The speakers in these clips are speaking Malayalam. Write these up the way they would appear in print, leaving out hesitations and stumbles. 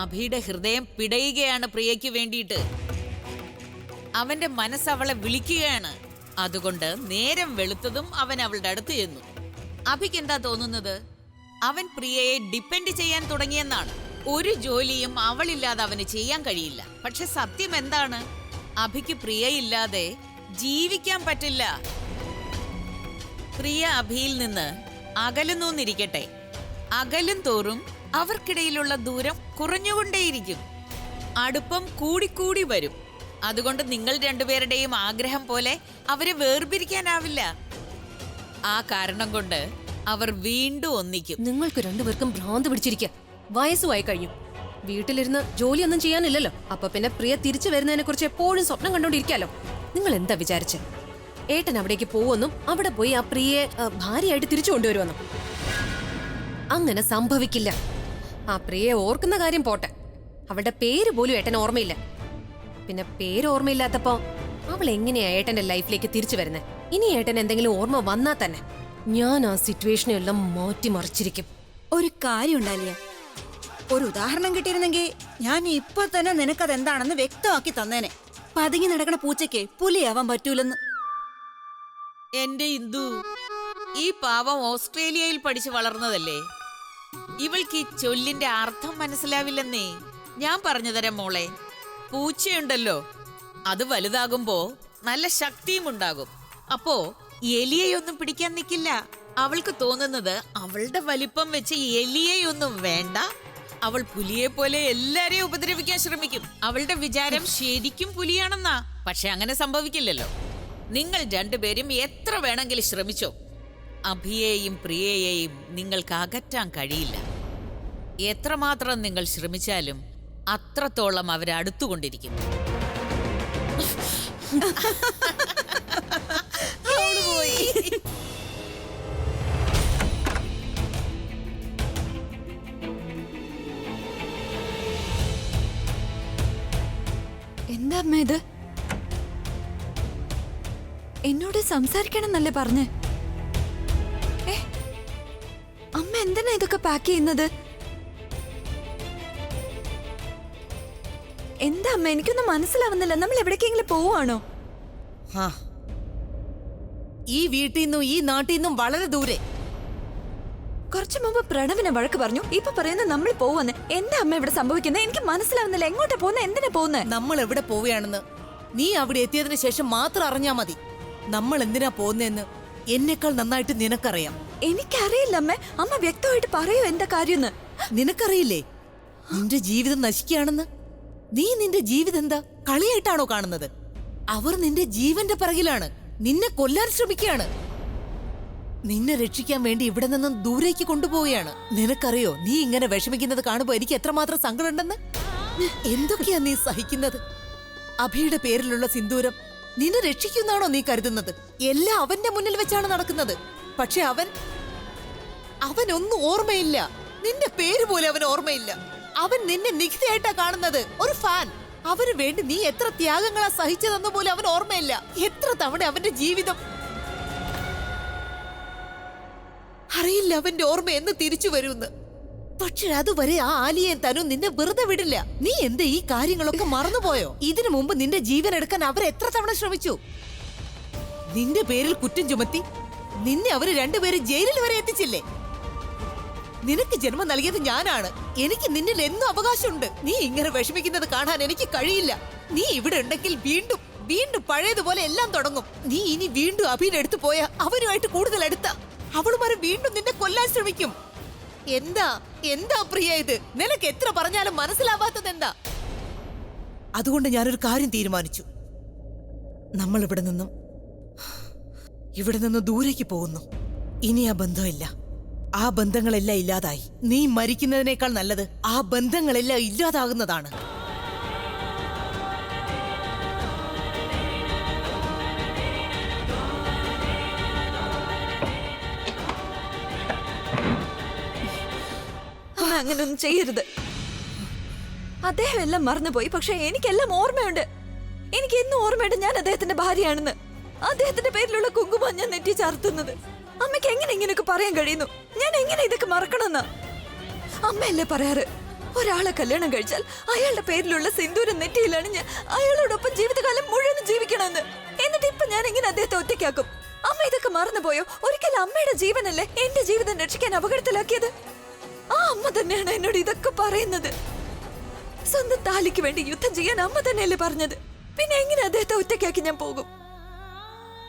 അഭിയുടെ ഹൃദയം പിടയുകയാണ് പ്രിയയ്ക്ക് വേണ്ടിയിട്ട്. അവന്റെ മനസ്സ് അവളെ വിളിക്കുകയാണ്. അതുകൊണ്ട് നേരം വെളുത്തതും അവൻ അവളുടെ അടുത്ത് ചെന്നു. അഭിക്ക് എന്താ തോന്നുന്നത്? അവൻ പ്രിയയെ ഡിപ്പെൻഡ് ചെയ്യാൻ തുടങ്ങിയെന്നാണ്. ഒരു ജോലിയും അവളില്ലാതെ അവന് ചെയ്യാൻ കഴിയില്ല. പക്ഷെ സത്യം എന്താണ്? അഭിക്ക് പ്രിയയില്ലാതെ ജീവിക്കാൻ പറ്റില്ല. പ്രിയ അഭിയിൽ നിന്ന് അകലുന്നൂന്നിരിക്കട്ടെ, അകലും തോറും അവർക്കിടയിലുള്ള ദൂരം കുറഞ്ഞുകൊണ്ടേയിരിക്കും. അടുപ്പം കൂടിക്കൂടി വരും. അതുകൊണ്ട് നിങ്ങൾ രണ്ടുപേരുടെയും ആഗ്രഹം പോലെ അവരെ വേർപിരിക്കാനാവില്ല. ആ കാരണം കൊണ്ട് അവർ വീണ്ടും ഒന്നിക്കും. നിങ്ങൾക്ക് രണ്ടുപേർക്കും ഭ്രാന്ത് പിടിച്ചിരിക്കുക. വയസ്സുമായി കഴിഞ്ഞു. വീട്ടിലിരുന്ന് ജോലിയൊന്നും ചെയ്യാനില്ലല്ലോ. അപ്പൊ പിന്നെ പ്രിയ തിരിച്ചു വരുന്നതിനെ കുറിച്ച് എപ്പോഴും സ്വപ്നം കണ്ടോണ്ടിരിക്കാലോ. നിങ്ങൾ എന്താ വിചാരിച്ചേ? ഏട്ടൻ അവിടേക്ക് പോവെന്നും അവിടെ പോയി ആ പ്രിയയെ ഭാര്യയായിട്ട് തിരിച്ചു കൊണ്ടുവരുമെന്നും? അങ്ങനെ സംഭവിക്കില്ല. ആ പ്രിയയെ ഓർക്കുന്ന കാര്യം പോട്ടെ, അവളുടെ പേര് പോലും ഏട്ടന് ഓർമ്മയില്ല. പിന്നെ പേര് ഓർമ്മയില്ലാത്തപ്പോ അവൾ എങ്ങനെയാ ഏട്ടന്റെ ലൈഫിലേക്ക് തിരിച്ചു വരുന്നത്? ഇനി ഏട്ടൻ എന്തെങ്കിലും ഓർമ്മ വന്നാ തന്നെ ഞാൻ ആ സിറ്റുവേഷനെ എല്ലാം മാറ്റിമറിച്ചിരിക്കും. ഒരു കാര്യം ഉണ്ടായില്ല, ഒരു ഉദാഹരണം കിട്ടിയിരുന്നെങ്കിൽ ഞാൻ ഇപ്പൊ തന്നെ നിനക്കത് എന്താണെന്ന് വ്യക്തമാക്കി തന്നേനെ. പതുങ്ങി നടക്കണ പൂച്ചയ്ക്ക് പുലിയാവാൻ പറ്റൂലെന്ന്. എന്റെ ഇന്ദു, ഈ പാവം ഓസ്ട്രേലിയയിൽ പഠിച്ചു വളർന്നതല്ലേ. ഇവൾക്ക് ഈ ചൊല്ലിന്റെ അർത്ഥം മനസ്സിലാവില്ലെന്നേ. ഞാൻ പറഞ്ഞുതരാം മോളെ. പൂച്ചയുണ്ടല്ലോ, അത് വലുതാകുമ്പോ നല്ല ശക്തിയും ഉണ്ടാകും. അപ്പോ എലിയെയൊന്നും പിടിക്കാൻ നിൽക്കില്ല. അവൾക്ക് തോന്നുന്നത് അവളുടെ വലിപ്പം വെച്ച് എലിയെയൊന്നും വേണ്ട, അവൾ പുലിയെ പോലെ എല്ലാരെയും ഉപദ്രവിക്കാൻ ശ്രമിക്കും. അവളുടെ വിചാരം ശരിക്കും പുലിയാണെന്നാ. പക്ഷെ അങ്ങനെ സംഭവിക്കില്ലല്ലോ. നിങ്ങൾ രണ്ടുപേരും എത്ര വേണമെങ്കിലും ശ്രമിച്ചോ, അഭിയെയും പ്രിയയെയും നിങ്ങൾക്ക് അകറ്റാൻ കഴിയില്ല. എത്രമാത്രം നിങ്ങൾ ശ്രമിച്ചാലും അത്രത്തോളം അവരടുത്തുകൊണ്ടിരിക്കും. എന്താ അമ്മ ഇത്? എന്നോട് സംസാരിക്കണം എന്നല്ലേ പറഞ്ഞേ? അമ്മ എന്തിനാ ഇതൊക്കെ പാക്ക് ചെയ്യുന്നത്? എന്താ അമ്മ, എനിക്കൊന്നും മനസ്സിലാവുന്നില്ല. നമ്മൾ എവിടേക്കെങ്കിലും പോവാണോ? ഈ വീട്ടിൽ നിന്നും ഈ നാട്ടിൽ നിന്നും വളരെ ദൂരെ. കുറച്ചു മുമ്പ് പ്രണവിനെ വഴക്ക് പറഞ്ഞു, ഇപ്പൊ പറയുന്നത് നമ്മൾ പോവാന്ന്. എന്താ അമ്മ ഇവിടെ സംഭവിക്കുന്നത്? എനിക്ക് മനസ്സിലാവുന്നില്ല. എങ്ങോട്ടാ പോകുന്നത്? എന്തിനാ പോകുന്നത്? നമ്മൾ എവിടെ പോവുകയാണെന്ന് നീ അവിടെ എത്തിയതിനു ശേഷം മാത്രം അറിഞ്ഞാ മതി. നമ്മൾ എന്തിനാ പോകുന്നതെന്ന് എന്നെക്കാൾ നന്നായിട്ട് നിനക്കറിയാം. എനിക്കറിയില്ല അമ്മ. അമ്മ വ്യക്തമായിട്ട് പറയൂ എന്താ കാര്യമെന്ന്. നിനക്കറിയില്ലേ നിന്റെ ജീവിതം നശിക്കുകയാണെന്ന്? നീ നിന്റെ ജീവിതം എന്താ കളിയായിട്ടാണോ കാണുന്നത്? അവർ നിന്റെ ജീവന്റെ പിറകിലാണ്, നിന്നെ കൊല്ലാൻ ശ്രമിക്കുകയാണ്. നിന്നെ രക്ഷിക്കാൻ വേണ്ടി ഇവിടെ നിന്നും ദൂരേക്ക് കൊണ്ടുപോവുകയാണ്. നിനക്കറിയോ നീ ഇങ്ങനെ വിഷമിക്കുന്നത് കാണുമ്പോ എനിക്ക് എത്രമാത്രം സങ്കടമുണ്ടെന്ന്? എന്തൊക്കെയാ നീ സഹിക്കുന്നത്? അഭിയുടെ പേരിലുള്ള സിന്ദൂരം നിന്നെ രക്ഷിക്കുന്നാണോ നീ കരുതുന്നത്? എല്ലാം അവന്റെ മുന്നിൽ വെച്ചാണ് നടക്കുന്നത്. പക്ഷെ അവനൊന്നും ഓർമ്മയില്ല. നിന്റെ പേര് പോലും അവൻ ഓർമ്മയില്ല. അവൻ നിന്നെ നിഖിതയായിട്ടാ കാണുന്നത്, ഒരു ഫാൻ. അവന് വേണ്ടി നീ എത്ര ത്യാഗങ്ങളാ സഹിച്ചതെന്ന് പോലും അവൻ ഓർമ്മയില്ല. എത്ര തവണ അവന്റെ ജീവിതം അറിയില്ല അവന്റെ ഓർമ്മ എന്ന് തിരിച്ചു വരുമെന്ന്. പക്ഷെ അതുവരെ ആ ആലിയെ തനു നിന്നെ വെറുതെ വിടില്ല. നീ എന്താ ഈ കാര്യങ്ങളൊക്കെ മറന്നുപോയോ? ഇതിനു മുമ്പ് നിന്റെ ജീവൻ എടുക്കാൻ അവർ എത്ര തവണ ശ്രമിച്ചു. നിന്റെ പേരിൽ കുറ്റം ചുമത്തി നിന്നെ അവര് രണ്ടുപേരും ജയിലിൽ വരെ എത്തിച്ചില്ലേ? നിനക്ക് ജന്മം നൽകിയത് ഞാനാണ്. എനിക്ക് നിന്നിൽ എന്നും അവകാശമുണ്ട്. നീ ഇങ്ങനെ വിഷമിക്കുന്നത് കാണാൻ എനിക്ക് കഴിയില്ല. നീ ഇവിടെ ഉണ്ടെങ്കിൽ വീണ്ടും വീണ്ടും പഴയതുപോലെ എല്ലാം തുടങ്ങും. നീ ഇനി വീണ്ടും അഭിനടുത്ത് പോയ അവനുമായിട്ട് കൂടുതൽ അടുത്ത അവളുമാരെ വീണ്ടും നിന്നെ കൊല്ലാൻ ശ്രമിക്കും. എന്താ എന്താ പ്രിയ ഇത്? നിനക്ക് എത്ര പറഞ്ഞാലും മനസ്സിലാവാത്തത് എന്താ? അതുകൊണ്ട് ഞാനൊരു കാര്യം തീരുമാനിച്ചു. നമ്മൾ ഇവിടെ നിന്നും ദൂരേക്ക് പോകുന്നു. ഇനി ആ ബന്ധമില്ല. ആ ബന്ധങ്ങളെല്ലാം ഇല്ലാതായി. നീ മരിക്കുന്നതിനേക്കാൾ നല്ലത് ആ ബന്ധങ്ങളെല്ലാം ഇല്ലാതാകുന്നതാണ്. അങ്ങനൊന്നും ചെയ്യരുത്. അദ്ദേഹം എല്ലാം മറന്നുപോയി. പക്ഷെ എനിക്കെല്ലാം ഓർമ്മയുണ്ട്. എനിക്ക് എന്നും ഓർമ്മയുണ്ട് ഞാൻ അദ്ദേഹത്തിന്റെ ഭാര്യയാണെന്ന്. അദ്ദേഹത്തിന്റെ പേരിലുള്ള കുങ്കുമം ഞാൻ നെറ്റി ചാർത്തുന്നത്. അമ്മയ്ക്ക് എങ്ങനെ ഇങ്ങനെയൊക്കെ പറയാൻ കഴിയുന്നു? ഞാൻ എങ്ങനെ ഇതൊക്കെ മറക്കണമെന്ന് അമ്മയല്ലേ പറയാറ്? ഒരാളെ കല്യാണം കഴിച്ചാൽ അയാളുടെ പേരിലുള്ള സിന്ദൂരം നെറ്റിയിലാണ് ഞാൻ അയാളോടൊപ്പം ജീവിതകാലം മുഴുവൻ ജീവിക്കണമെന്ന്. എന്നിട്ട് ഇപ്പൊ ഞാൻ എങ്ങനെ അദ്ദേഹത്തെ ഒറ്റയ്ക്കാക്കും? അമ്മ ഇതൊക്കെ മറന്നുപോയോ? ഒരിക്കലും അമ്മയുടെ ജീവനല്ലേ എന്റെ ജീവിതം രക്ഷിക്കാൻ അപകടത്തിലാക്കിയത്. ആ അമ്മ തന്നെയാണ് എന്നോട് ഇതൊക്കെ പറയുന്നത്. സ്വന്തം താലിക്ക് വേണ്ടി യുദ്ധം ചെയ്യാൻ അമ്മ തന്നെയല്ലേ പറഞ്ഞത്. പിന്നെ എങ്ങനെ അദ്ദേഹത്തെ ഒറ്റയ്ക്കാക്കി ഞാൻ പോകും?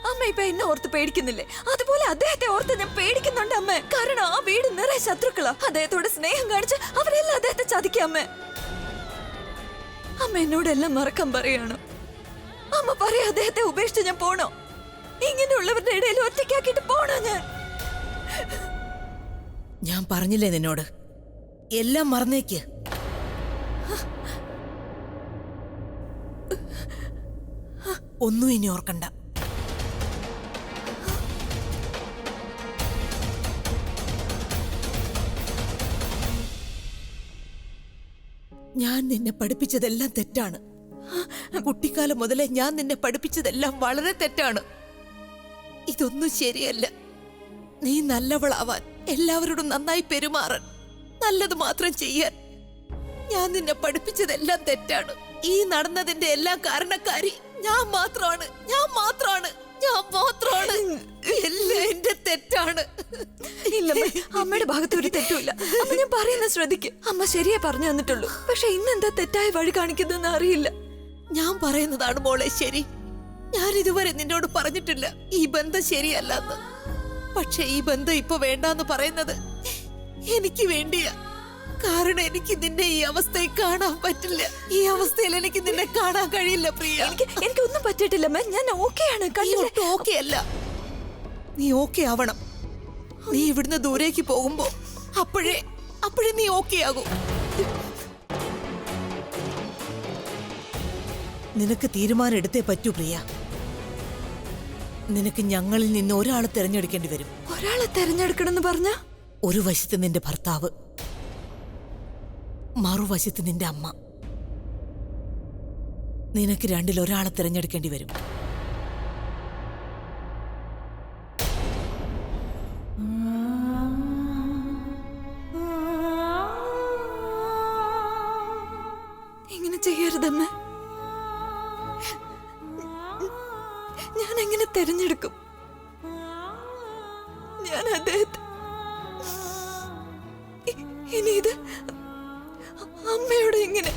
അമ്മ ഇപ്പൊ എന്നെ ഓർത്ത് പേടിക്കുന്നില്ലേ? അതുപോലെ അദ്ദേഹത്തെ ഓർത്ത് ഞാൻ പേടിക്കുന്നുണ്ട് അമ്മ. കാരണം ആ വീട് നിറയെ ശത്രുക്കളാ. അദ്ദേഹത്തോട് സ്നേഹം കാണിച്ച് അവരെല്ലാം അദ്ദേഹത്തെ ചതിക്കാം അമ്മ. അമ്മ എന്നോടെല്ലാം മറക്കാൻ പറയണോ? അമ്മ പറയാ അദ്ദേഹത്തെ ഉപേക്ഷിച്ച് ഞാൻ പോണോ? ഇങ്ങനെയുള്ളവരുടെ ഇടയിൽ ഒറ്റയ്ക്കാക്കിട്ട് പോണോ ഞാൻ? ഞാൻ പറഞ്ഞില്ലേ നിന്നോട്, എല്ലാം മറന്നേക്ക്. ഒന്നും ഇനി ഓർക്കണ്ട. ഞാൻ നിന്നെ പഠിപ്പിച്ചതെല്ലാം തെറ്റാണ്. കുട്ടിക്കാലം മുതലേ ഞാൻ നിന്നെ പഠിപ്പിച്ചതെല്ലാം വളരെ തെറ്റാണ്. ഇതൊന്നും ശരിയല്ല. നീ നല്ലവളാവാൻ, എല്ലാവരോടും നന്നായി പെരുമാറാൻ, നല്ലത് മാത്രം ചെയ്യാൻ ഞാൻ നിന്നെ പഠിപ്പിച്ചതെല്ലാം തെറ്റാണ്. ഈ നടന്നതിന്റെ എല്ലാം കാരണക്കാരി ഞാൻ മാത്രമാണ്. എല്ലാം എന്റെ തെറ്റാണ്. ഇല്ല അമ്മയുടെ ഭാഗത്ത് ഒരു തെറ്റുമില്ല. അമ്മ ഞാൻ പറയുന്നത് ശ്രദ്ധിക്കും. അമ്മ ശരിയാ പറഞ്ഞു തന്നിട്ടുള്ളൂ. പക്ഷെ ഇന്നെന്താ തെറ്റായ വഴി കാണിക്കുന്നതെന്ന് അറിയില്ല. ഞാൻ പറയുന്നതാണ് മോളെ ശരി. ഞാൻ ഇതുവരെ നിന്നോട് പറഞ്ഞിട്ടില്ല ഈ ബന്ധം ശരിയല്ലെന്ന്. പക്ഷെ ഈ ബന്ധം ഇപ്പൊ വേണ്ടാന്ന് പറയുന്നത് എനിക്ക് വേണ്ടിയാ. കാരണം എനിക്ക് നിന്നെ ഈ അവസ്ഥയിൽ കാണാൻ പറ്റില്ല. ഈ അവസ്ഥയിൽ എനിക്ക് നിന്നെ കാണാൻ കഴിയില്ല പ്രിയ. എനിക്കൊന്നും പറ്റിയിട്ടില്ല. ഞാൻ ഓക്കെയാണ്. ഓക്കെ അല്ല, നീ ഓക്കെ ആവണം. നീ ഇവിടുന്ന് ദൂരേക്ക് പോകുമ്പോ അപ്പോഴേ നീ ഓക്കെ ആകും. നിനക്ക് തീരുമാനം എടുത്തേ പറ്റൂ പ്രിയ. നിനക്ക് ഞങ്ങളിൽ നിന്ന് ഒരാളെ തിരഞ്ഞെടുക്കേണ്ടി വരും. ഒരാളെ തിരഞ്ഞെടുക്കണമെന്ന് പറഞ്ഞ? ഒരു വശത്ത് നിന്റെ ഭർത്താവ്, മറുവശത്ത് നിന്റെ അമ്മ. നിനക്ക് രണ്ടിൽ ഒരാളെ തിരഞ്ഞെടുക്കേണ്ടി വരും. ഇങ്ങനെ ചെയ്യരുതമ്മ. ഞാൻ എങ്ങനെ തിരഞ്ഞെടുക്കും? ഞാൻ അദ്ദേഹത്തെ ഇനി ഇത് അമ്മയോട് എങ്ങനെ?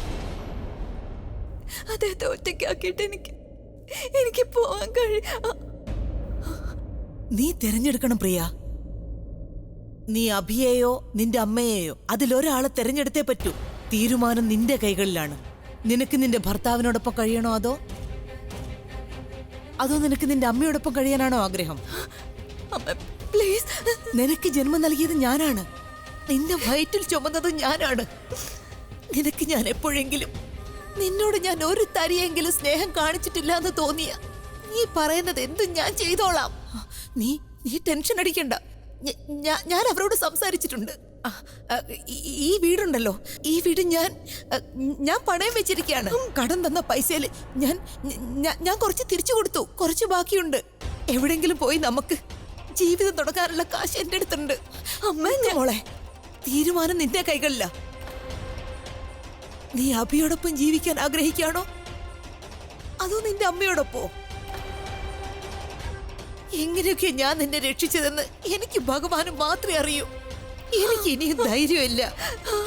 അദ്ദേഹത്തെ ഒറ്റയ്ക്കാക്കിയിട്ട് എനിക്ക് പോവാൻ നീ തിരഞ്ഞെടുക്കണം പ്രിയ. നീ അഭിയെയോ നിന്റെ അമ്മയെയോ അതിലൊരാളെ തിരഞ്ഞെടുത്തേ പറ്റൂ. തീരുമാനം നിന്റെ കൈകളിലാണ്. നിനക്ക് നിന്റെ ഭർത്താവിനോടൊപ്പം കഴിയണോ അതോ നിനക്ക് നിന്റെ അമ്മയോടൊപ്പം കഴിയാനാണോ ആഗ്രഹം? പ്ലീസ്. നിനക്ക് ജന്മം നൽകിയത് ഞാനാണ്. നിന്റെ വയറ്റിൽ ചുമന്നത് ഞാനാണ്. നിനക്ക് ഞാൻ എപ്പോഴെങ്കിലും നിന്നോട് ഞാൻ ഒരു തരിയെങ്കിലും സ്നേഹം കാണിച്ചിട്ടില്ല എന്ന് തോന്നിയ നീ പറയുന്നത് എന്തും ഞാൻ ചെയ്തോളാം. നീ ടെൻഷൻ അടിക്കണ്ട. ഞാൻ അവരോട് സംസാരിച്ചിട്ടുണ്ട്. ഈ വീടുണ്ടല്ലോ, ഈ വീട് ഞാൻ പണയം വെച്ചിരിക്കുകയാണ്. കടം തന്ന പൈസയിൽ ഞാൻ കുറച്ച് തിരിച്ചു കൊടുത്തു. കുറച്ച് ബാക്കിയുണ്ട്. എവിടെങ്കിലും പോയി നമുക്ക് ജീവിതം തുടങ്ങാനുള്ള കാശ് എന്റെ അടുത്തുണ്ട്. അമ്മ മോളെ, തീരുമാനം നിന്റെ കൈകളില്ല. നീ അഭിയോടൊപ്പം ജീവിക്കാൻ ആഗ്രഹിക്കാണോ അതോ നിന്റെ അമ്മയോടൊപ്പോ? എങ്ങനെയൊക്കെ ഞാൻ നിന്നെ രക്ഷിച്ചതെന്ന് എനിക്ക് ഭഗവാനും മാത്രമേ അറിയൂ. എനിക്ക് ഇനിയും ധൈര്യമില്ല.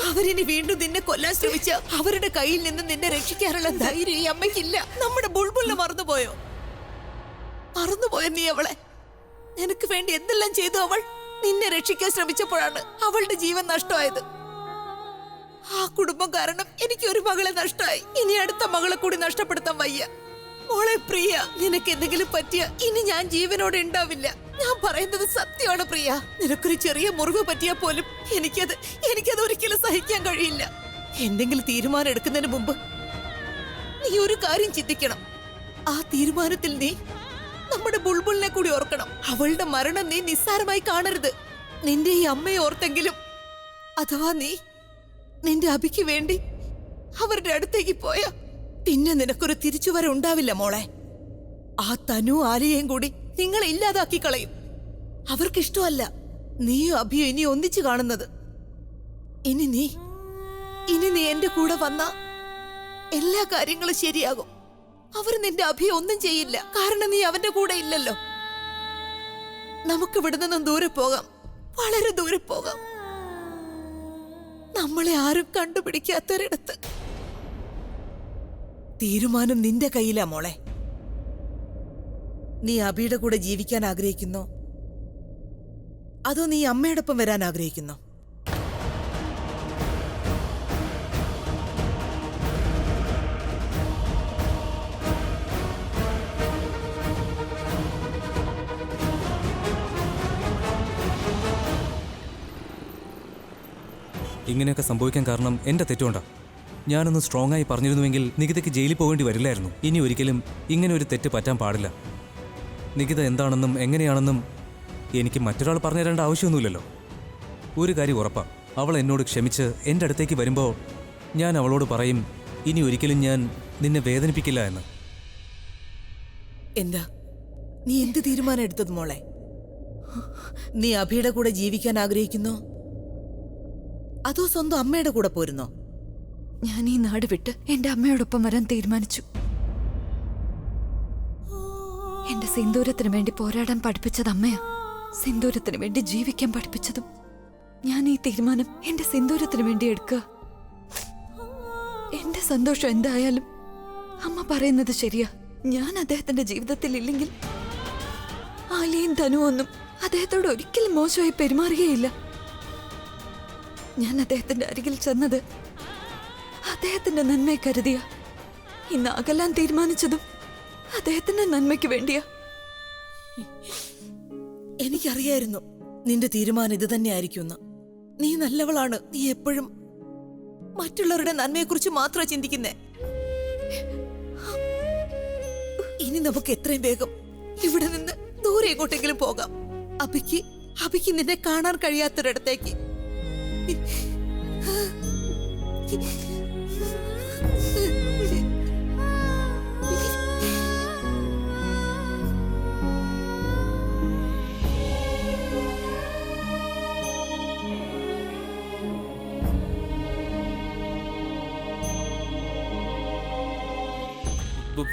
അവരിനി വീണ്ടും നിന്നെ കൊല്ലാൻ ശ്രമിച്ച അവരുടെ കയ്യിൽ നിന്ന് നിന്നെ രക്ഷിക്കാനുള്ള ധൈര്യം ഈ അമ്മയ്ക്കില്ല. നമ്മുടെ ബുൾബുളിനെ മറന്നുപോയോ നീ അവളെ? നിനക്ക് വേണ്ടി എന്തെല്ലാം ചെയ്തു അവൾ? നിന്നെ രക്ഷിക്കാൻ ശ്രമിച്ചപ്പോഴാണ് അവളുടെ ജീവൻ നഷ്ടമായത്. ആ കുടുംബം കാരണം എനിക്ക് ഒരു മകളെ നഷ്ടമായി. ഇനി അടുത്ത മകളെ കൂടി നഷ്ടപ്പെടുത്താൻ വയ്യ. മോളെ പ്രിയ, നിനക്ക് എന്തെങ്കിലും പറ്റിയ ഇനി ഞാൻ ജീവനോടെ ഉണ്ടാവില്ല. ഞാൻ പറയുന്നത് സത്യമാണ് പ്രിയ. നിനക്കൊരു ചെറിയ മുറിവ് പറ്റിയാൽ പോലും എനിക്കത് ഒരിക്കലും സഹിക്കാൻ കഴിയില്ല. എന്തെങ്കിലും തീരുമാനം എടുക്കുന്നതിന് മുമ്പ് നീ ഒരു കാര്യം ചിന്തിക്കണം. ആ തീരുമാനത്തിൽ നീ നമ്മുടെ ബുൾബുളിനെ കൂടി ഓർക്കണം. അവളുടെ മരണം നീ നിസ്സാരമായി കാണരുത്. നിന്റെ ഈ അമ്മയെ ഓർത്തെങ്കിലും, അഥവാ നീ നിന്റെ അഭിക്ക് വേണ്ടി അവരുടെ അടുത്തേക്ക് പോയ പിന്നെ നിനക്കൊരു തിരിച്ചുവര ഉണ്ടാവില്ല മോളെ. ആ തനു ആലിയേയും കൂടി നിങ്ങളെ ഇല്ലാതാക്കി കളയും. അവർക്കിഷ്ടമല്ല നീയും അഭിയും ഇനി ഒന്നിച്ചു കാണുന്നത്. ഇനി നീ ഇനി നീ എന്റെ കൂടെ വന്ന എല്ലാ കാര്യങ്ങളും ശരിയാകും. അവർ നിന്റെ അഭിയെ ഒന്നും ചെയ്യില്ല, കാരണം നീ അവന്റെ കൂടെ ഇല്ലല്ലോ. നമുക്ക് ഇവിടെ നിന്നും ദൂരെ പോകാം, വളരെ ദൂരെ പോകാം, നമ്മളെ ആരും കണ്ടുപിടിക്കാത്തൊരിടത്ത്. തീരുമാനം നിന്റെ കയ്യിലാ മോളെ. നീ അഭിയുടെ കൂടെ ജീവിക്കാൻ ആഗ്രഹിക്കുന്നോ, അതോ നീ അമ്മയോടൊപ്പം വരാൻ ആഗ്രഹിക്കുന്നോ? ഇങ്ങനെയൊക്കെ സംഭവിക്കാൻ കാരണം എൻ്റെ തെറ്റുകൊണ്ടാണ്. ഞാനൊന്ന് സ്ട്രോങ് ആയി പറഞ്ഞിരുന്നുവെങ്കിൽ നികിതയ്ക്ക് ജയിലിൽ പോകേണ്ടി വരില്ലായിരുന്നു. ഇനി ഒരിക്കലും ഇങ്ങനെ ഒരു തെറ്റ് പറ്റാൻ പാടില്ല. നികിത എന്താണെന്നും എങ്ങനെയാണെന്നും എനിക്ക് മറ്റൊരാൾ പറഞ്ഞു തരേണ്ട ആവശ്യമൊന്നുമില്ലല്ലോ. ഒരു കാര്യം ഉറപ്പാ, അവൾ എന്നോട് ക്ഷമിച്ച് എൻ്റെ അടുത്തേക്ക് വരുമ്പോൾ ഞാൻ അവളോട് പറയും, ഇനി ഒരിക്കലും ഞാൻ നിന്നെ വേദനിപ്പിക്കില്ല എന്ന്. എന്താ നീ എന്ത് തീരുമാനം എടുത്തത് മോളെ? നീ അഭിയുടെ കൂടെ ജീവിക്കാൻ ആഗ്രഹിക്കുന്നോ, അതോ സ്വന്തം അമ്മയുടെ കൂടെ പോരുന്നോ? ഞാൻ ഈ നാട് വിട്ട് എന്റെ അമ്മയോടൊപ്പം വരാൻ തീരുമാനിച്ചു. എന്റെ സിന്ദൂരത്തിന് വേണ്ടി പോരാടാൻ പഠിപ്പിച്ചത് അമ്മയാ. സിന്ദൂരത്തിന് വേണ്ടി ജീവിക്കാൻ പഠിപ്പിച്ചതും ഞാൻ. ഈ തീരുമാനം എന്റെ സിന്ദൂരത്തിന് വേണ്ടി എടുക്കുക. എന്റെ സന്തോഷം എന്തായാലും അമ്മ പറയുന്നത് ശരിയാ. ഞാൻ അദ്ദേഹത്തിന്റെ ജീവിതത്തിൽ ഇല്ലെങ്കിൽ ആലിയും ധനുവൊന്നും അദ്ദേഹത്തോട് ഒരിക്കലും മോശമായി പെരുമാറുകയില്ല. ഞാൻ അദ്ദേഹത്തിന്റെ അരികിൽ ചെന്നത് അദ്ദേഹത്തിന്റെ നന്മയെ കരുതിയ. ഇന്ന് അകലാൻ തീരുമാനിച്ചതും അദ്ദേഹത്തിന്റെ നന്മയ്ക്ക് വേണ്ടിയാ. എനിക്കറിയായിരുന്നു നിന്റെ തീരുമാനം ഇത് തന്നെ ആയിരിക്കുമെന്ന്. നീ നല്ലവളാണ്. നീ എപ്പോഴും മറ്റുള്ളവരുടെ നന്മയെക്കുറിച്ച് മാത്രമാ ചിന്തിക്കുന്നേ. ഇനി നമുക്ക് എത്രയും വേഗം ഇവിടെ നിന്ന് ദൂരെ എങ്ങോട്ടെങ്കിലും പോകാം. അഭിക്ക് നിന്നെ കാണാൻ കഴിയാത്തൊരിടത്തേക്ക്.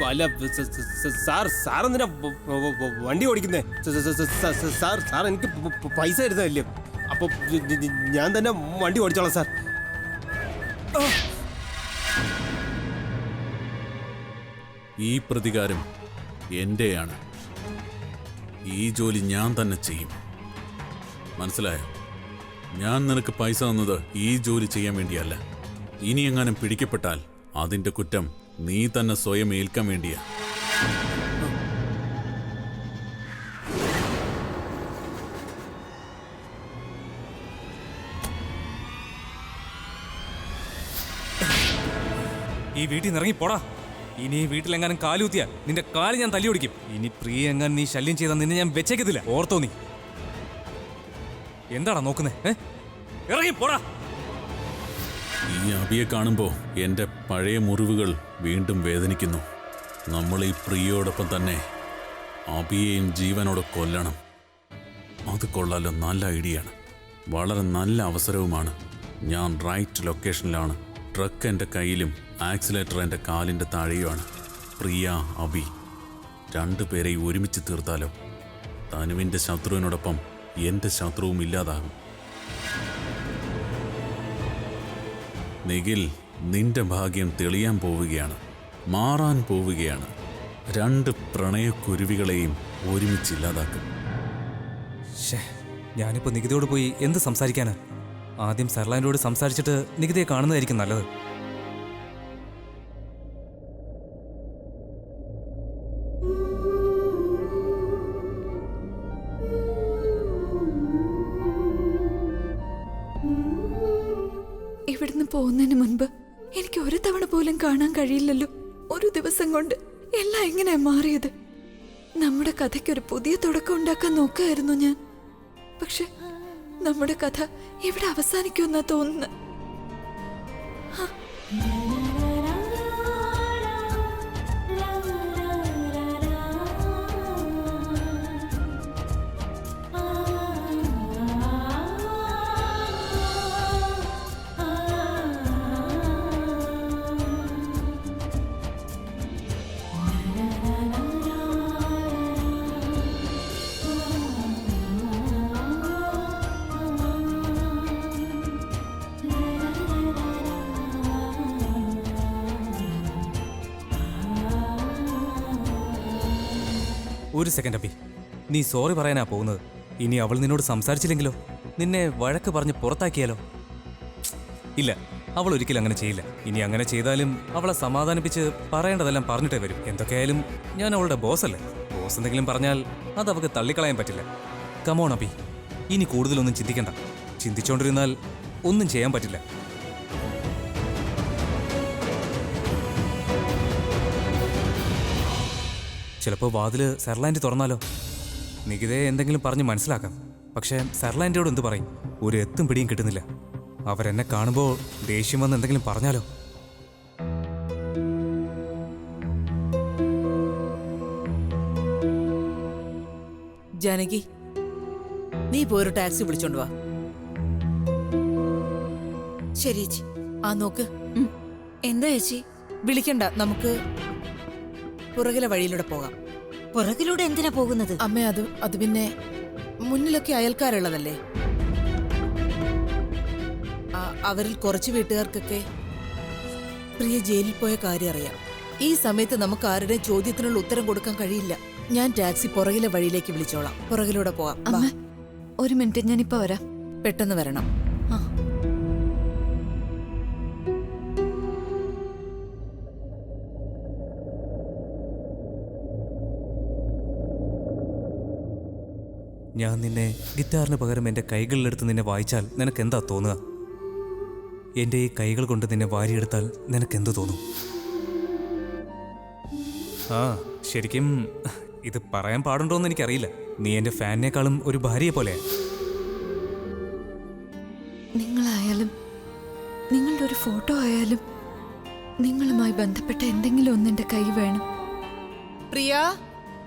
അല്ല സാർ, സാറെന്തിനാ വണ്ടി ഓടിക്കുന്നേ? സാർ എനിക്ക് പൈസ തരുന്നതല്ലേ, അപ്പൊ ഞാൻ തന്നെ വണ്ടി ഓടിച്ചോളാം സാർ. ഈ പ്രതികാരം എന്റെയാണ്. ഈ ജോലി ഞാൻ തന്നെ ചെയ്യും, മനസ്സിലായോ? ഞാൻ നിനക്ക് പൈസ തന്നത് ഈ ജോലി ചെയ്യാൻ വേണ്ടിയല്ല. ഇനി എങ്ങാനും പിടിക്കപ്പെട്ടാൽ അതിന്റെ കുറ്റം നീ തന്നെ സ്വയം ഏൽക്കാൻ വേണ്ടിയാ. ഈ വീട്ടിൽ നിന്ന് ഇറങ്ങി പോടാ. ഇനി ഈ വീട്ടിലെങ്ങാനും കാലുകുത്തിയാ നിന്റെ കാല് ഞാൻ തല്ലി ഓടിക്കും. ഇനി പ്രിയ എങ്ങാനും നീ ശല്യം ചെയ്താൽ നിന്നെ ഞാൻ വെച്ചേക്കത്തില്ല, ഓർത്തോ നീ? എന്താടാ നോക്കുന്നേ? ഇറങ്ങി പോടാ. ഈ അഭിയെ കാണുമ്പോൾ എൻ്റെ പഴയ മുറിവുകൾ വീണ്ടും വേദനിക്കുന്നു. നമ്മൾ ഈ പ്രിയയോടൊപ്പം തന്നെ അഭിയെയും ജീവനോടെ കൊല്ലണം. അത് കൊള്ളാലോ, നല്ല ഐഡിയയാണ്, വളരെ നല്ല അവസരവുമാണ്. ഞാൻ റൈറ്റ് ലൊക്കേഷനിലാണ്. ട്രക്ക് എൻ്റെ കയ്യിലും ആക്സിലേറ്റർ എൻ്റെ കാലിൻ്റെ താഴെയുമാണ്. പ്രിയ, അഭി രണ്ടുപേരെയും ഒരുമിച്ച് തീർത്താലോ? തനുവിൻ്റെ ശത്രുവിനോടൊപ്പം എൻ്റെ ശത്രുവും ഇല്ലാതാകും. നിഖിൽ, നിന്റെ ഭാഗ്യം തെളിയാൻ പോവുകയാണ്, മാറാൻ പോവുകയാണ്. രണ്ട് പ്രണയക്കുരുവികളെയും ഒരുമിച്ചില്ലാതാക്കും. ഞാനിപ്പോ നികിതയോട് പോയി എന്ത് സംസാരിക്കാനാ? ആദ്യം സർലാൻഡോട് സംസാരിച്ചിട്ട് നികിതയെ കാണുന്നതായിരിക്കും നല്ലത്. ഇവിടുന്ന് പോകുന്നതിന് മുൻപ് എനിക്ക് ഒരു തവണ പോലും കാണാൻ കഴിയില്ലല്ലോ. ഒരു ദിവസം കൊണ്ട് എല്ലാം എങ്ങനെയാ മാറിയത്? നമ്മുടെ കഥയ്ക്കൊരു പുതിയ തുടക്കം ഉണ്ടാക്കാൻ നോക്കുകയായിരുന്നു ഞാൻ. പക്ഷെ നമ്മുടെ കഥ ഇവിടെ അവസാനിക്കുമെന്നാ തോന്നുന്നത്. ഒരു സെക്കൻഡ് അപ്പി, നീ സോറി പറയാനാ പോകുന്നത്. ഇനി അവൾ നിന്നോട് സംസാരിച്ചില്ലെങ്കിലോ? നിന്നെ വഴക്ക് പറഞ്ഞ് പുറത്താക്കിയാലോ? ഇല്ല, അവൾ ഒരിക്കലും അങ്ങനെ ചെയ്യില്ല. ഇനി അങ്ങനെ ചെയ്താലും അവളെ സമാധാനിപ്പിച്ച് പറയേണ്ടതെല്ലാം പറഞ്ഞിട്ടേ വരും. എന്തൊക്കെയായാലും ഞാൻ അവളുടെ ബോസല്ലേ. ബോസ് എന്തെങ്കിലും പറഞ്ഞാൽ അത് അവൾക്ക് തള്ളിക്കളയാൻ പറ്റില്ല. കമോൺ അപ്പി, ഇനി കൂടുതലൊന്നും ചിന്തിക്കണ്ട. ചിന്തിച്ചോണ്ടിരുന്നാൽ ഒന്നും ചെയ്യാൻ പറ്റില്ല. ചിലപ്പോൾ വാതില് സെർലാൻഡ് തുറന്നാലോ? നികിതയെ എന്തെങ്കിലും പറഞ്ഞ് മനസ്സിലാക്കാം. പക്ഷേ സെർലാൻഡിയോട് എന്ത് പറയും? ഒരു എത്തും പിടിയും കിട്ടുന്നില്ല. അവരെന്നെ കാണുമ്പോൾ ദേഷ്യം വന്ന് എന്തെങ്കിലും പറഞ്ഞാലോ? ജാനകി, നീ പോയൊരു ടാക്സി വിളിച്ചോണ്ട് വാ. ശരി ചേച്ചി. ആ നോക്ക്, എന്താ ചേച്ചി? വിളിക്കണ്ട, നമുക്ക് പുറകിലെ വഴിയിലൂടെ പോകാം. പുറകിലൂടെ എന്തിനാ പോകുന്നത്? അമ്മ, അത് പിന്നെ മുന്നിലൊക്കെ അയൽക്കാരുള്ളതല്ലേ. അവരിൽ കുറച്ച് വീട്ടുകാർക്കൊക്കെ പ്രിയ ജയിലിൽ പോയ കാര്യം അറിയാം. ഈ സമയത്ത് നമുക്ക് ആരുടെയും ചോദ്യത്തിനുള്ള ഉത്തരം കൊടുക്കാൻ കഴിയില്ല. ഞാൻ ടാക്സി പുറകിലെ വഴിയിലേക്ക് വിളിച്ചോളാം. പുറകിലൂടെ പോവാം. വാ. അമ്മ, ഒരു മിനിറ്റ്, ഞാനിപ്പോ വരാം. പെട്ടെന്ന് വരണം. ആ. ഞാൻ നിന്നെ ഗിറ്റാറിന് പകരം എൻ്റെ കൈകളിലെടുത്ത് നിന്നെ വായിച്ചാൽ നിനക്ക് എന്താ തോന്നുക? എൻ്റെ ഈ കൈകൾ കൊണ്ട് നിന്നെ വാരിയെടുത്താൽ നിനക്കെന്ത് തോന്നും? ആ, ശരിക്കും ഇത് പറയാൻ പാടുണ്ടോയെന്ന് എനിക്കറിയില്ല. നീ എൻ്റെ ഫാനിനേക്കാളും ഒരു ഭാര്യയെ പോലെയാ. നിങ്ങളായാലും നിങ്ങളുടെ ഒരു ഫോട്ടോ ആയാലും നിങ്ങളുമായി ബന്ധപ്പെട്ട എന്തെങ്കിലും ഒന്നെന്റെ കൈ വേണം. പ്രിയ,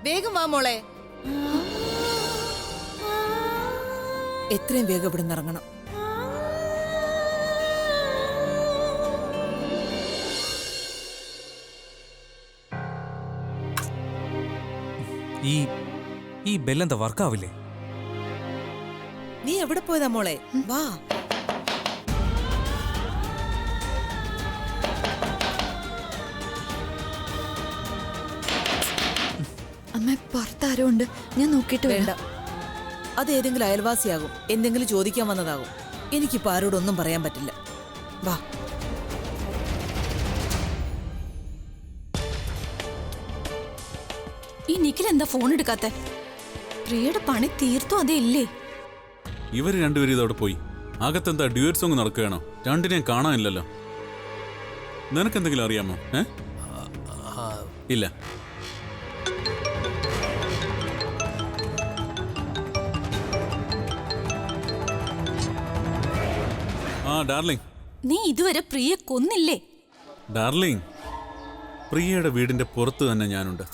വേഗം വാ മോളെ. എത്രയും വേഗം ഇവിടെ ഇറങ്ങണം. ഈ ബെല്ലെന്താ വർക്കാവില്ലേ? നീ എവിടെ പോയതാ മോളെ? വാ. അമ്മ, പുറത്താരോ ഉണ്ട്, ഞാൻ നോക്കിയിട്ട് വേണ്ട, വേണ്ട. അത് ഏതെങ്കിലും അയൽവാസിയാകും. എന്തെങ്കിലും ചോദിക്കാൻ വന്നതാകും. എനിക്കിപ്പോ ആരോടൊന്നും പറയാൻ പറ്റില്ല. വാ. ഈ നിഖിൽ എന്താ ഫോൺ എടുക്കാത്തെ? പ്രിയയുടെ പണി തീർത്തു അതേ ഇല്ലേ? ഇവർ രണ്ടുപേരും ഇതവിടെ പോയി. അകത്തെന്താ ഡ്യൂറ്റ് സോങ് നടക്കുകയാണോ? രണ്ടിനെയും കാണാനില്ലല്ലോ. നിനക്കെന്തെങ്കിലും അറിയാമോ? ഇല്ല. ആ ഡാർലിംഗ്. നീ ഇതുവരെ പ്രിയെ കൊന്നില്ലേ? ഡാർലിംഗ്, പ്രിയയുടെ വീടിന്റെ പുറത്ത് തന്നെ ഞാനുണ്ട്.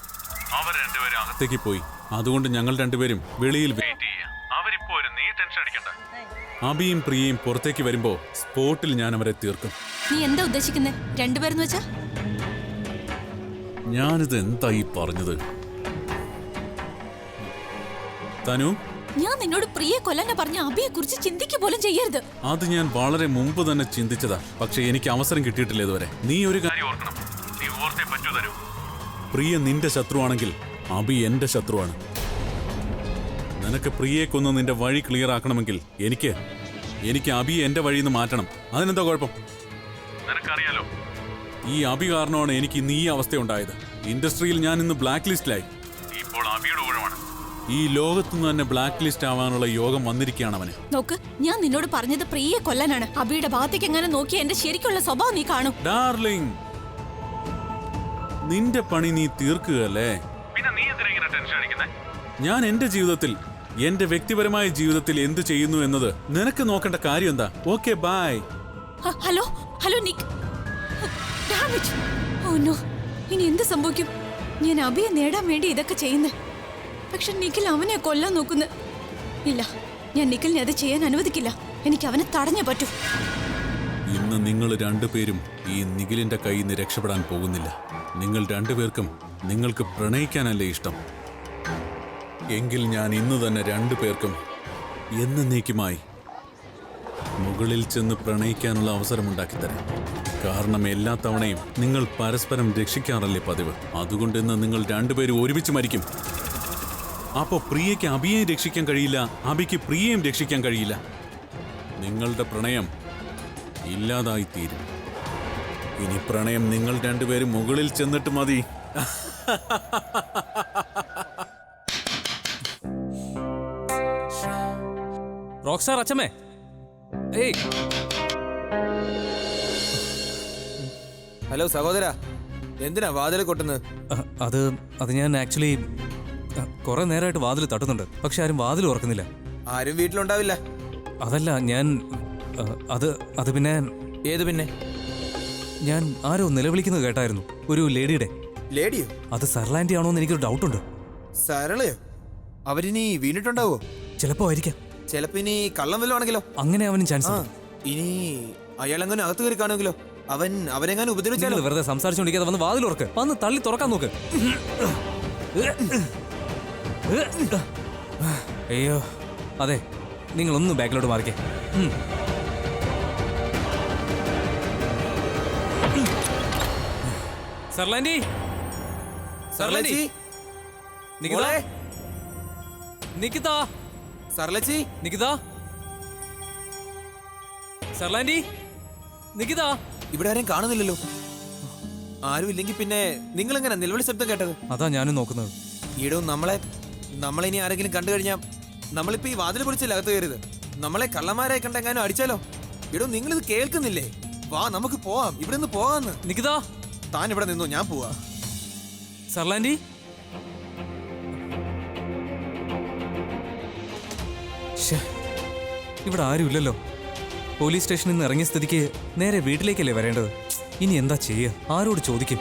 അവർ രണ്ടുപേരും അകത്തേക്ക് പോയി. അതുകൊണ്ട് ഞങ്ങൾ രണ്ടുപേരും വെളിയിൽ വെയിറ്റ് ചെയ്യാം. അവരിപ്പോ നീ ടെൻഷൻ അടിക്കണ്ട. അബിയും പ്രിയയും പുറത്തേക്ക് വരുമ്പോ സ്പോട്ടിൽ ഞാൻ അവരെ തീർക്കും. നീ എന്താ ഉദ്ദേശിക്കുന്നേ? രണ്ടുപേരെന്ന് വെച്ചാ? ഞാനിത് എന്താ ഈ പറഞ്ഞത്? തനു, ഞാൻ നിന്നോട് പ്രിയെ കൊല്ലാൻ പറഞ്ഞ അബിയെ കുറിച്ച് ചിന്തിക്കുക പോലും ചെയ്യരുത്. അത് ഞാൻ വളരെ മുമ്പ് തന്നെ ചിന്തിച്ചതാ. പക്ഷെ എനിക്ക് അവസരം കിട്ടിയിട്ടില്ല ഇതുവരെ. നീ ഒരു കാര്യം ഓർക്കണം. നീ ഓർത്തേ പറ്റൂ തരൂ. പ്രിയ നിന്റെ ശത്രുവാണെങ്കിൽ അബി എന്റെ ശത്രുവാണ്. നിനക്ക് പ്രിയെ കൊന്ന് നിന്റെ വഴി ക്ലിയർ ആക്കണമെങ്കിൽ എനിക്ക് അബിയെ എന്റെ വഴിയിൽ നിന്ന് മാറ്റണം. അതിനെന്താ കുഴപ്പം? നിനക്കറിയാലോ, ഈ അബി കാരണമാണ് എനിക്ക് ഇന്ന് ഈ അവസ്ഥയുണ്ടായത്. ഇൻഡസ്ട്രിയിൽ ഞാൻ ഇന്ന് ബ്ലാക്ക് ലിസ്റ്റിലായി. ഇപ്പോൾ അബിയുടെ ഊഴമാണ്. ഈ ലോകത്തുനിന്ന് തന്നെ ബ്ലാക്ക് ലിസ്റ്റ് ആവാനുള്ള യോഗം വന്നിരിക്കുകയാണ് അവന്. നോക്ക്, ഞാൻ നിന്നോട് പറഞ്ഞത് പ്രിയെ കൊല്ലാനാണ്. അബിയുടെ ഭാഗത്തേക്ക് എങ്ങനെ നോക്കി എന്റെ ശരിക്കുള്ള സ്വഭാവം നീ കാണും. ഡാർലിംഗ്, നിന്റെ പണി നീ തീർക്കുകയല്ലേ? പിന്നെ നീ എന്തിനാ ഇങ്ങനെ ടെൻഷൻ അടിക്കുന്നേ? ഞാൻ എന്റെ ജീവിതത്തിൽ, എന്റെ വ്യക്തിപരമായ ജീവിതത്തിൽ എന്ത് ചെയ്യുന്നു എന്നത് നിനക്ക് നോക്കേണ്ട കാര്യം എന്താ? Okay, bye. Hello hello Nick. Damn it. Oh no. ഇനി എന്ത് സംഭവിക്കും? ഞാൻ അബിയെ നേടാൻ വേണ്ടി ഇതൊക്കെ ചെയ്യുന്നേ. പക്ഷെ നിഖിൽ അവനെ കൊല്ലാൻ നോക്കുന്നു. ഇല്ല, ഞാൻ നിഖിലിനെ അത് ചെയ്യാൻ അനുവദിക്കില്ല. എനിക്ക് അവനെ തടഞ്ഞേ പറ്റൂ. ഇന്ന് നിങ്ങൾ രണ്ടുപേരും ഈ നിഖിലിന്റെ കയ്യിൽ നിന്ന് രക്ഷപ്പെടാൻ പോകുന്നില്ല. നിങ്ങൾ രണ്ടുപേർക്കും നിങ്ങൾക്ക് പ്രണയിക്കാനല്ലേ ഇഷ്ടം? എങ്കിൽ ഞാൻ ഇന്ന് തന്നെ രണ്ടുപേർക്കും എന്നേക്കുമായി മുകളിൽ ചെന്ന് പ്രണയിക്കാനുള്ള അവസരമുണ്ടാക്കിത്തരാം. കാരണം എല്ലാ തവണയും നിങ്ങൾ പരസ്പരം രക്ഷിക്കാറല്ലേ പതിവ്. അതുകൊണ്ട് ഇന്ന് നിങ്ങൾ രണ്ടുപേരും ഒരുമിച്ച് മരിക്കും. അപ്പോ പ്രിയയ്ക്ക് അഭിയെ രക്ഷിക്കാൻ കഴിയില്ല, അഭിക്ക് പ്രിയയും രക്ഷിക്കാൻ കഴിയില്ല. നിങ്ങളുടെ പ്രണയം ഇല്ലാതായി തീരും. ഇനി പ്രണയം നിങ്ങൾ രണ്ടുപേരും മുകളിൽ ചെന്നിട്ട് മതി. റോക്സാർ അച്ഛമ്മേ, ഏയ് ഹലോ സഹോദര, എന്തിനാ വാതിൽ കൊട്ടുന്നത്? അത് ഞാൻ ആക്ച്വലി കുറെ നേരമായിട്ട് വാതിൽ തട്ടുന്നുണ്ട്, പക്ഷെ ആരും വാതിൽ ഉറക്കുന്നില്ല. ആരും വീട്ടിലുണ്ടാവില്ല. അതല്ല ഞാൻ അത് പിന്നെ ഏത് പിന്നെ? ഞാൻ ആരോ നിലവിളിക്കുന്നത് കേട്ടായിരുന്നു, ഒരു ലേഡിയുടെ. ലേഡിയോ? അത് സർലാൻഡി ആണോ എന്ന് എനിക്കൊരു ഡൗട്ടുണ്ട്. സരളയോ? അവരിനി വീണിട്ടുണ്ടാവോ? ചിലപ്പോ ആയിരിക്കാം. ചിലപ്പോ ഇനി കള്ളം വല്ലതും ആണെങ്കിലോ? അങ്ങനെ അവനും ചാൻസ്. ഇനി അയാളെങ്ങനെ അകത്ത് കയറി കാണുമെങ്കിലോ? അവനെങ്ങാനും ഉപദ്രവിച്ചാലോ? വെറുതെ സംസാരിച്ചോണ്ടിരിക്കാതെ വന്ന് വാതിൽ ഉറക്ക്, വന്ന് തള്ളി തുറക്കാൻ നോക്ക്. അയ്യോ അതെ, നിങ്ങളൊന്ന് ബാക്കിലോട്ട് മാറിക്കേ. സർലാൻഡി, സർലാൻഡി, സർലച്ചി, നികിത, മോളെ, നികിത, സർലച്ചി, നികിത, സർലാൻഡി, നികിത. ഇവിടെ ആരെയും കാണുന്നില്ലല്ലോ. ആരും ഇല്ലെങ്കിൽ പിന്നെ നിങ്ങൾ എങ്ങനെ നിലവിളി ശബ്ദം കേട്ടത്? അതാ ഞാനും നോക്കുന്നത്. ഈടവും നമ്മളെ ഇനി ആരെങ്കിലും കണ്ടു കഴിഞ്ഞാൽ നമ്മളിപ്പോ ഈ വാതിൽ പൊളിച്ചല്ലേ അകത്ത് കയറിയത്. നമ്മളെ കള്ളന്മാരായി കണ്ടെങ്ങാനും അടിച്ചാലോ? ഈടവും നിങ്ങളിത് കേൾക്കുന്നില്ലേ? വാ നമുക്ക് പോവാം, ഇവിടെ നിന്ന് പോവാന്ന്. നികിത, താൻ ഇവിടെ നിന്നോ, ഞാൻ പോവാ. സർലാൻഡി, ഇവിടെ ആരുമില്ലല്ലോ. പോലീസ് സ്റ്റേഷനിൽ നിന്ന് ഇറങ്ങിയ സ്ഥിതിക്ക് നേരെ വീട്ടിലേക്കല്ലേ വരേണ്ടത്. ഇനി എന്താ ചെയ്യുക? ആരോട് ചോദിക്കും?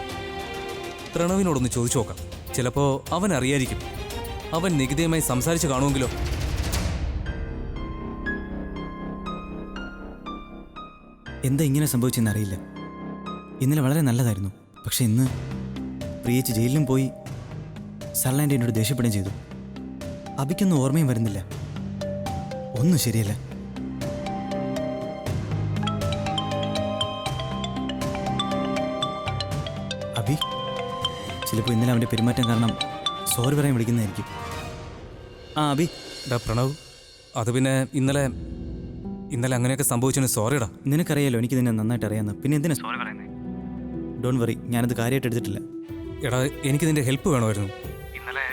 പ്രണവിനോടൊന്ന് ചോദിച്ചു നോക്കാം. ചിലപ്പോ അവൻ അറിയായിരിക്കും. അവൻ നികിതയുമായി സംസാരിച്ച് കാണുമെങ്കിലോ? എന്താ ഇങ്ങനെ സംഭവിച്ചെന്നറിയില്ല. ഇന്നലെ വളരെ നല്ലതായിരുന്നു, പക്ഷെ ഇന്ന് പ്രിയേച്ചി ജയിലിലും പോയി. സർലാൻഡ് എന്നോട് ദേഷ്യപ്പെടുകയും ചെയ്തു. അബിക്കൊന്നും ഓർമ്മയും വരുന്നില്ല. ഒന്നും ശരിയല്ല. അബി ചിലപ്പോൾ ഇന്നലെ അവൻ്റെ പെരുമാറ്റം കാരണം സോറി പറയാൻ വിളിക്കുന്നതായിരിക്കും. ആ അബി. പ്രണവ്, അത് പിന്നെ ഇന്നലെ അങ്ങനെയൊക്കെ സംഭവിച്ചതിന് സോറിടാ. നിനക്കറിയാലോ എനിക്ക് നിന്നെ നന്നായിട്ട് അറിയാമെന്ന്. പിന്നെ എന്തിനാ സോറി പറയുന്നത്? ഡോണ്ട് വറി, ഞാനത് കാര്യമായിട്ട് എടുത്തിട്ടില്ല. എടാ, എനിക്ക് നിന്റെ ഹെൽപ്പ് വേണമായിരുന്നു. ഇന്നലെ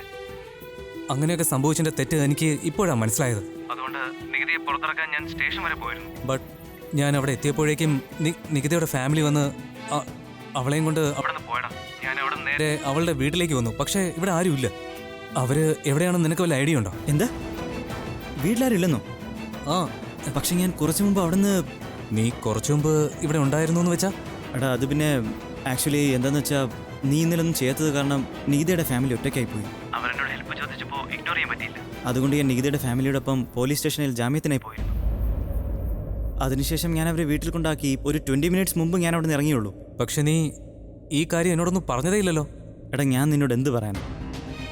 അങ്ങനെയൊക്കെ സംഭവിച്ചതിന്റെ തെറ്റ് എനിക്ക് ഇപ്പോഴാണ് മനസ്സിലായത്. അതുകൊണ്ട് നികിതയെ പുറത്തിറക്കാൻ ഞാൻ സ്റ്റേഷൻ വരെ പോയിരുന്നു. ബട്ട് ഞാൻ അവിടെ എത്തിയപ്പോഴേക്കും നികിതയുടെ ഫാമിലി വന്ന് അവളെയും കൊണ്ട് അവിടെ നിന്ന് പോയടാ. ഞാൻ അവിടെ നേരെ അവളുടെ വീട്ടിലേക്ക് വന്നു. പക്ഷേ ഇവിടെ ആരുമില്ല. അവര് എവിടെയാണെന്ന് നിനക്ക് വല്ല ഐഡിയ ഉണ്ടോ? എന്താ, വീട്ടിലാരും ഇല്ലെന്നോ? ആ, പക്ഷെ ഞാൻ കുറച്ചു മുമ്പ് അവിടുന്ന്. നീ കുറച്ചു മുമ്പ് ഇവിടെ ഉണ്ടായിരുന്നു എന്ന് വെച്ചാ? എടാ അത് പിന്നെ ആക്ച്വലി എന്താന്ന് വെച്ചാൽ നീ ഇന്നലെ ഒന്നും ചെയ്യാത്തത് കാരണം നികിതയുടെ ഫാമിലി ഒറ്റയ്ക്കായി പോയി. അവരെന്നോട് ഹെൽപ്പ് ചോദിച്ചപ്പോൾ ഇഗ്നോർ ചെയ്യാൻ പറ്റിയില്ല. അതുകൊണ്ട് ഞാൻ നികിതയുടെ ഫാമിലിയോടൊപ്പം പോലീസ് സ്റ്റേഷനിൽ ജാമ്യത്തിനായി പോയിരുന്നു. അതിനുശേഷം ഞാൻ അവരെ വീട്ടിൽ കൊണ്ടാക്കി. ഒരു 20 മിനിറ്റ്സ് മുമ്പ് ഞാൻ അവിടെ നിന്ന് ഇറങ്ങിയുള്ളൂ. പക്ഷെ നീ ഈ കാര്യം എന്നോടൊന്നും പറഞ്ഞതേ ഇല്ലല്ലോ. എടാ ഞാൻ നിന്നോട് എന്ത് പറയാൻ?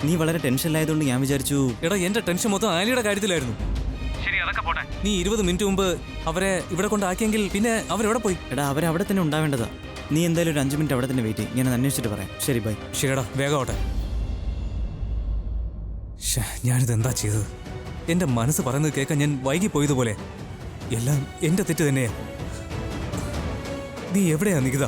നീ വളരെ ടെൻഷനിലായതുകൊണ്ട് ഞാൻ വിചാരിച്ചു. എടാ, എന്റെ ടെൻഷൻ മൊത്തം ആലിയുടെ കാര്യത്തിലായിരുന്നു. ശരി, അതൊക്കെ പോട്ടെ. നീ 20 മിനിറ്റ് മുമ്പ് അവരെ ഇവിടെ കൊണ്ടാക്കിയെങ്കിൽ പിന്നെ അവരെവിടെ പോയി? എടാ അവരവിടെ തന്നെ ഉണ്ടാവേണ്ടതാ. നീ എന്തായാലും ഒരു 5 മിനിറ്റ് അവിടെ തന്നെ വെയിറ്റ് ചെയ്യും. ഞാൻ അന്വേഷിച്ചിട്ട് പറയാം. ശരി, ബൈ. ശരിടാ, വേഗം ആവട്ടെ. ഞാനിത് എന്താ ചെയ്തത്? എന്റെ മനസ്സ് പറയുന്നത് കേൾക്കാൻ ഞാൻ വൈകിപ്പോയതുപോലെ. എല്ലാം എന്റെ തെറ്റ് തന്നെയാ. നീ എവിടെയാ നികിത?